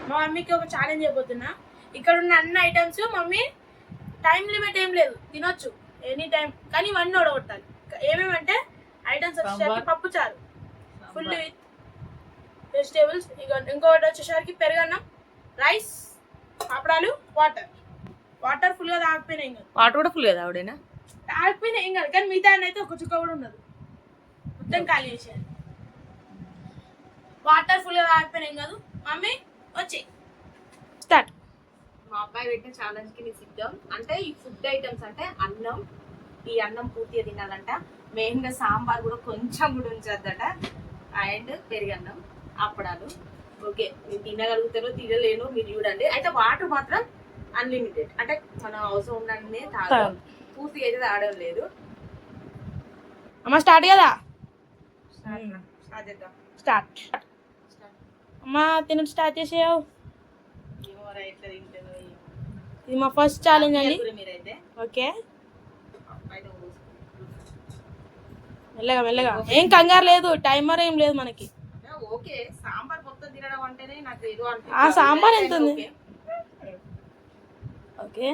మా మమ్మీకి ఒక ఛాలెంజ్ అయిపోతున్నా. ఇక్కడ ఉన్న అన్ని ఐటమ్స్ మమ్మీ టైం లిమిట్ ఏం లేదు, తినొచ్చు ఎనీ టైం, కానీ 1 ఓడగొట్టాలి. ఏమేమంటే ఐటమ్స్ వచ్చేసరికి పప్పు చారు ఫుల్ విత్ వెజిటేబుల్స్, ఇంకొకటి వచ్చేసరికి పెరుగన్నం, రైస్, పాపడాలు, వాటర్ ఫుల్గా తాగిపోయినా ఏం కాదు. వాటర్ కూడా ఫుల్ కదా ఆవిడేనా? తాగిపోయినా ఏం కాదు, కానీ మిగతా అయితే ఒక చుక్క కూడా ఉండదు, మొత్తం ఖాళీ చేసేయాలి. వాటర్ ఫుల్గా తాగిపోయినా ఏం కాదు. మమ్మీ వచ్చి స్టార్ట్. మా అబ్బాయి పెట్టిన ఛాలెంజ్ కి నీకు సిద్ధం. అంటే ఈ ఫుడ్ ఐటమ్స్ అంటే అన్నం, ఈ అన్నం పూర్తిగా తినాలంట. మెయిన్ గా సాంబార్ కూడా కొంచెం కూడా ఉంచద్దట. అండ్ పెరుగన్నం, అప్పడాలు. ఓకే, నేను తినగలుగుతాను తినలేను మీరు చూడండి. అయితే వాటర్ మాత్రం అన్లిమిటెడ్, అంటే మనం అవసరం ఉండనే తాగడం, పూర్తిగా అయితే తాగడం లేదు. అమ్మ స్టార్ట్ కదా, స్టార్ట్. అమ్మా తిన స్టార్ట్ చేసేయావు. ఇది మా ఫస్ట్ ఛాలెంజ్ అండి. మీరైతే ఓకే, మెల్లగా మెల్లగా, ఏం కంగారు లేదు, టైమర్ ఏం లేదు మనకి. ఓకే, సాంబార్ మొత్తం తినడం అంటేనే నాకు ఏదో అంటే ఆ సాంబార్ ఎంత ఉంది? ఓకే,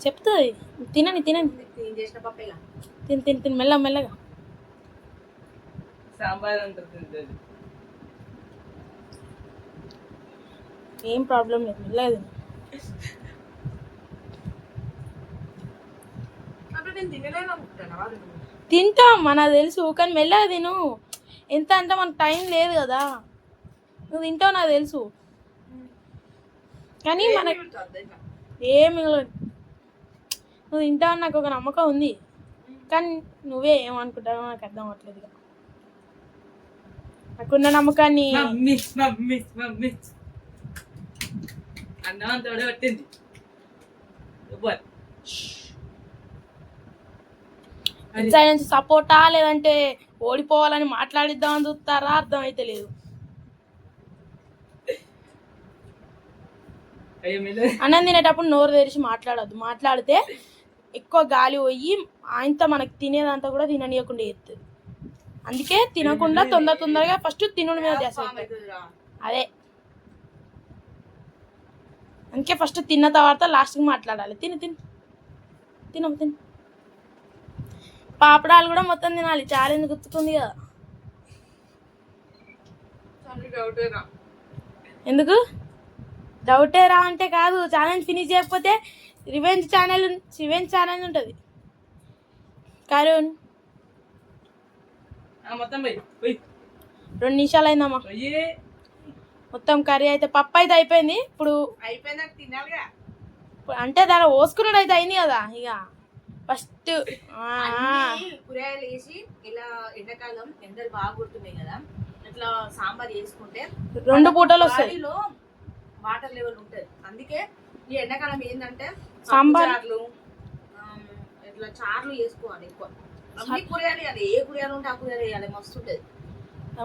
చెప్తుంది తినని తినని. చేసిన పప్పేగా, తిని తిని తిని మెల్లగా మెల్లగా. సాంబార్ ఉంటుంది, ఏం ప్రాబ్లం లేదు, మెల్లగా తిను. తింటాం మనకు తెలుసు, కానీ మెల్లగా తిను. ఎంత అంటే మనకు టైం లేదు కదా, నువ్వు తింటావు నాకు తెలుసు, కానీ మనకు ఏం మిగలదు. నువ్వు తింటావు నాకు ఒక నమ్మకం ఉంది, కానీ నువ్వే ఏమనుకుంటావో నాకు అర్థం అవ్వట్లేదు. నాకున్న నమ్మకాన్ని సపోర్టా లేదంటే ఓడిపోవాలని మాట్లాడిద్దామని చూస్తారా అర్థం అయితే లేదు. అన్నం తినేటప్పుడు నోరు తెరిచి మాట్లాడద్దు, మాట్లాడితే ఎక్కువ గాలి పోయి ఆయనతో మనకి తినేదంతా కూడా తిననీయకుండా చేస్తుంది. అందుకే తినకుండా తొందరగా ఫస్ట్ తినడం మీద చేస్తాం. అదే అందుకే ఫస్ట్ తిన్న తర్వాత లాస్ట్కి మాట్లాడాలి. తిను తిను తిన తిను. పాపడాలు కూడా మొత్తం తినాలి, ఛాలెంజ్ గుర్తుకుంది కదా. ఎందుకు డౌటే రా అంటే కాదు, ఛాలెంజ్ ఫినిష్ చేయకపోతే రివెంజ్ ఛాలెంజ్ ఉంటుంది. కరుణ్ 2 నిమిషాలు అయిందమ్మా. మొత్తం కర్రీ అయితే పప్పు అయితే అయిపోయింది. ఇప్పుడు అంటే దాన్ని పోసుకున్నాడు అయితే అయింది కదా. ఇక ఫస్ట్ కూరగాయలు వేసి ఇలా ఎండాకాలం ఎండలు బాగా కొడుతున్నాయి కదా, ఇట్లా సాంబార్ చేసుకుంటే 2 పూటలు వస్తాయి, వాటర్ లెవెల్ ఉంటుంది. అందుకే ఈ ఎండాకాలం ఏంటంటే సాంబార్ ఇట్లా చార్లు వేసుకోవాలి ఎక్కువ. అన్ని కూరగాయలు వేయాలి, ఏ కూరగాయలు ఉంటే ఆ కూరగాయలు వేయాలి, మస్తు ఉంటుంది.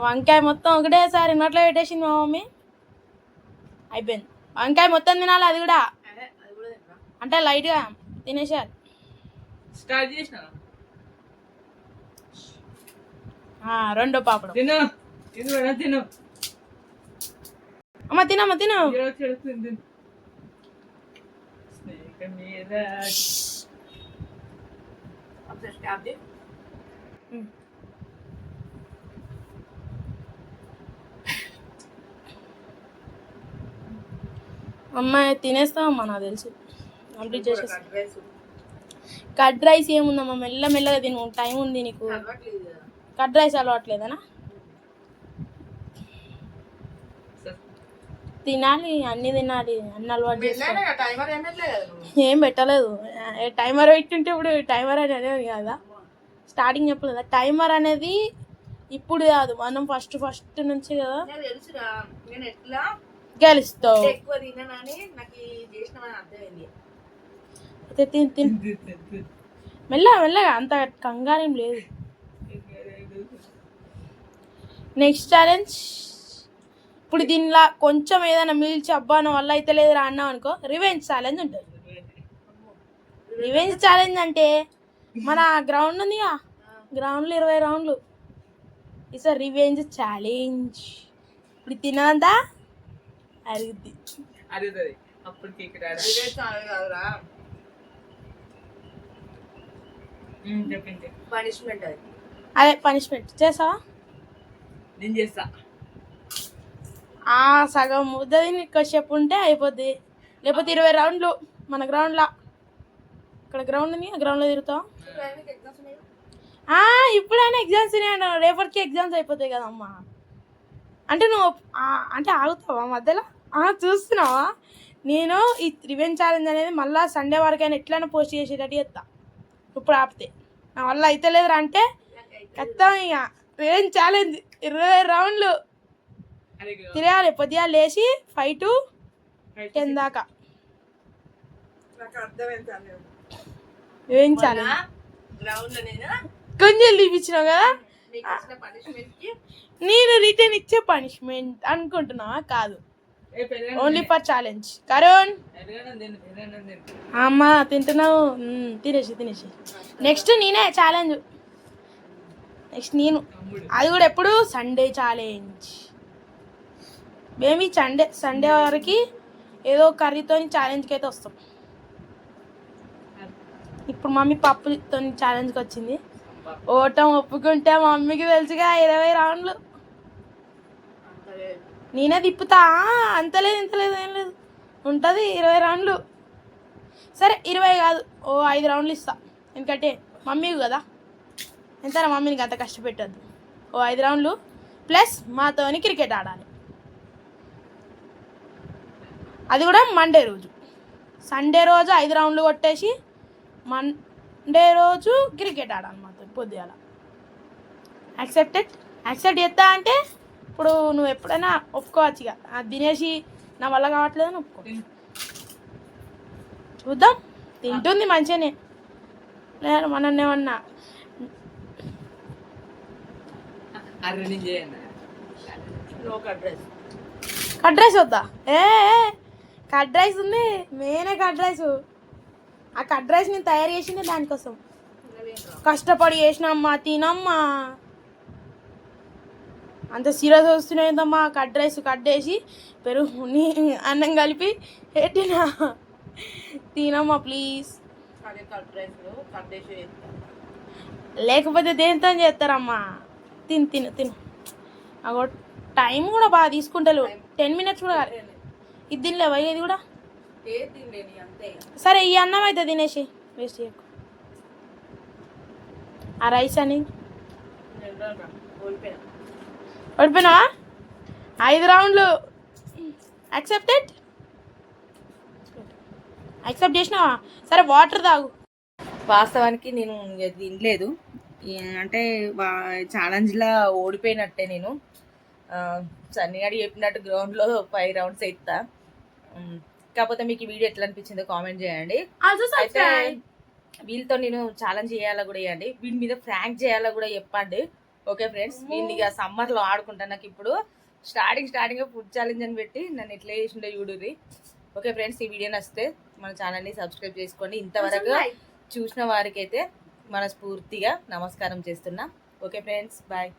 వంకాయ మొత్తం ఒకటేసారి నోట్లో పెట్టేసింది మా మమ్మీ, అయిపోయింది. వంకాయ మొత్తం తినాలి, అది కూడా అంటే లైట్గా తినేసేయాలి. స్టార్ట్ చేసిన 2 పాపడు. తిను అమ్మ తినమ్మ తిను. అమ్మాయి తినేస్తామమ్మా, నాకు తెలుసు, కంప్లీట్ చేసేస్తా. కర్డ్ రైస్ ఏముందమ్మా, మెల్లగా తిను, టైం ఉంది నీకు. కర్డ్ రైస్ అలవాట్లేదనా? తినాలి, అన్ని తినాలి, అన్ని అలవాటు చేసుకో. ఏం పెట్టలేదు, టైమర్ పెట్టుంటే ఇప్పుడు టైమర్ అనేది కదా, స్టార్టింగ్ చెప్పలేదా? టైమర్ అనేది ఇప్పుడు కాదు, మనం ఫస్ట్ నుంచి కదా గెలుస్తావు. అయితే తిని మెల్లగా, అంత కంగారేం లేదు. Next challenge. ఇప్పుడు దీనిలా కొంచెం ఏదైనా మిల్చి అబ్బా నా వల్ల అయితే లేదురా అన్నావు అనుకో, రివెంజ్ ఛాలెంజ్ ఉంటుంది. రివెంజ్ ఛాలెంజ్ అంటే మన గ్రౌండ్ ఉందిగా, గ్రౌండ్లో 20 రౌండ్లు ఇట్స్ రివెంజ్ ఛాలెంజ్. ఇప్పుడు తినందా అరుగుద్ది. అడుగుతుంది అప్పుడు కేక్ రాడా చెప్పింది పనిష్మెంట్ అది. అదే పనిష్మెంట్ చేసావా? నేను చేస్తా. సగం ముద్దది కొద్దిసేపు ఉంటే అయిపోద్ది. లేకపోతే 20 రౌండ్లు మన గ్రౌండ్లో. ఇక్కడ గ్రౌండ్ ఉంది, ఆ గ్రౌండ్లో తిరుగుతాం. ఇప్పుడైనా ఎగ్జామ్స్ ఉన్నాయండి, రేపటికి ఎగ్జామ్స్ అయిపోతాయి కదమ్మా. అంటే నువ్వు అంటే ఆగుతావా మధ్యలో? చూస్తున్నావా? నేను ఈ రివెంజ్ ఛాలెంజ్ అనేది మళ్ళీ సండే వరకైనా ఎట్లయినా పోస్ట్ చేసేటట్టు చేస్తా. ఇప్పుడు ఆపితే నా వల్ల అయితే లేదురా అంటే ఖచ్చితం. ఇక రివెంజ్ ఛాలెంజ్ 20 రౌండ్లు తిరగాలి. పొద్దుగా లేచి 5 to 10 దాకా రివెంజ్ ఛాలెంజ్. గ్రౌండ్ లో నేను కొంచెం తీపిచ్చినావు కదా, మీకు ఇచ్చిన పనిష్మెంట్ కి నేను రిటర్న్ ఇచ్చే పనిష్మెంట్ అనుకుంటున్నావా? కాదు, ఓన్లీ ఫర్ ఛాలెంజ్. కరుణ్ అమ్మా తింటున్నావు, తినేసి. నెక్స్ట్ నేనే ఛాలెంజ్. నెక్స్ట్ నేను, అది కూడా ఎప్పుడు సండే ఛాలెంజ్. మేము సండే వరకు ఏదో కర్రీతో ఛాలెంజ్కి అయితే వస్తాం. ఇప్పుడు మమ్మీ పప్పుతో ఛాలెంజ్కి వచ్చింది. ఓటం ఒప్పుకుంటే మా మమ్మీకి తెలుసుగా 20 రౌండ్లు నేనే తిప్పుతా. అంతలేదు ఇంతలేదు ఏం లేదు, ఉంటుంది 20 రౌండ్లు. సరే 20 కాదు, 5 రౌండ్లు ఇస్తా. ఎందుకంటే మమ్మీవి కదా, ఎంతైనా మమ్మీనికి అంత కష్టపెట్టద్దు. 5 రౌండ్లు ప్లస్ మాతోని క్రికెట్ ఆడాలి. అది కూడా మండే రోజు. సండే రోజు 5 రౌండ్లు కొట్టేసి మండే రోజు క్రికెట్ ఆడాలి మాతో పొద్దుగాల. యాక్సెప్ట్ చేస్తా అంటే ఇప్పుడు నువ్వు ఎప్పుడైనా ఒప్పుకోవచ్చు. ఇక అది తినేసి నా వల్ల కావట్లేదని ఒప్పుకో. చూద్దాం, తింటుంది మంచిగానే. నేను మనన్నేమన్నా కట్ రైస్ వద్దా? కట్ రైస్ ఉంది, మేనే కట్ రైస్. ఆ కట్ రైస్ నేను తయారు చేసింది దానికోసం, కష్టపడి చేసినమ్మా. తినమ్మా, అంత సీరియస్ వస్తున్నాయిందమ్మా. కట్ రైస్ కట్ చేసి పెరుగు అన్నం కలిపి పెట్టినా. తినమ్మా ప్లీజ్. లేకపోతే దేంతో చేస్తారమ్మా? తిను. అగో టైం కూడా బాగా తీసుకుంటారు, 10 minutes కూడా కాదు. ఇది తినలేవా? ఇది కూడా సరే, ఈ అన్నం అయితే తినేసి వేస్ట్ చేయకు. ఆ రైస్ అని ఓడిపోయినావా? 5 రౌండ్లు యాక్సెప్ట్ చేసినావా? సరే వాటర్ తాగు. వాస్తవానికి నేను తినలేదు, అంటే ఛాలెంజ్లో ఓడిపోయినట్టే. నేను సన్నిగాడి చెప్పినట్టు గ్రౌండ్లో 5 rounds ఇస్తా. కాకపోతే మీకు ఈ వీడియో ఎట్లా అనిపించిందో కామెంట్ చేయండి. అయితే వీళ్ళతో నేను ఛాలెంజ్ చేయాలా కూడా చేయండి, వీడి మీద ఫ్రాంక్ చేయాలా కూడా చెప్పండి. ఓకే ఫ్రెండ్స్, వీళ్ళు ఇక సమ్మర్లో ఆడుకుంటా. నాకు ఇప్పుడు స్టార్టింగ్ ఫుడ్ ఛాలెంజ్ అని పెట్టి నన్ను ఎట్లా చేసిండో చూడుర్రి. ఓకే ఫ్రెండ్స్, ఈ వీడియో నచ్చితే మన ఛానల్ని సబ్స్క్రైబ్ చేసుకోండి. ఇంతవరకు చూసిన వారికి అయితే మనస్ఫూర్తిగా నమస్కారం చేస్తున్నా. Okay friends, bye.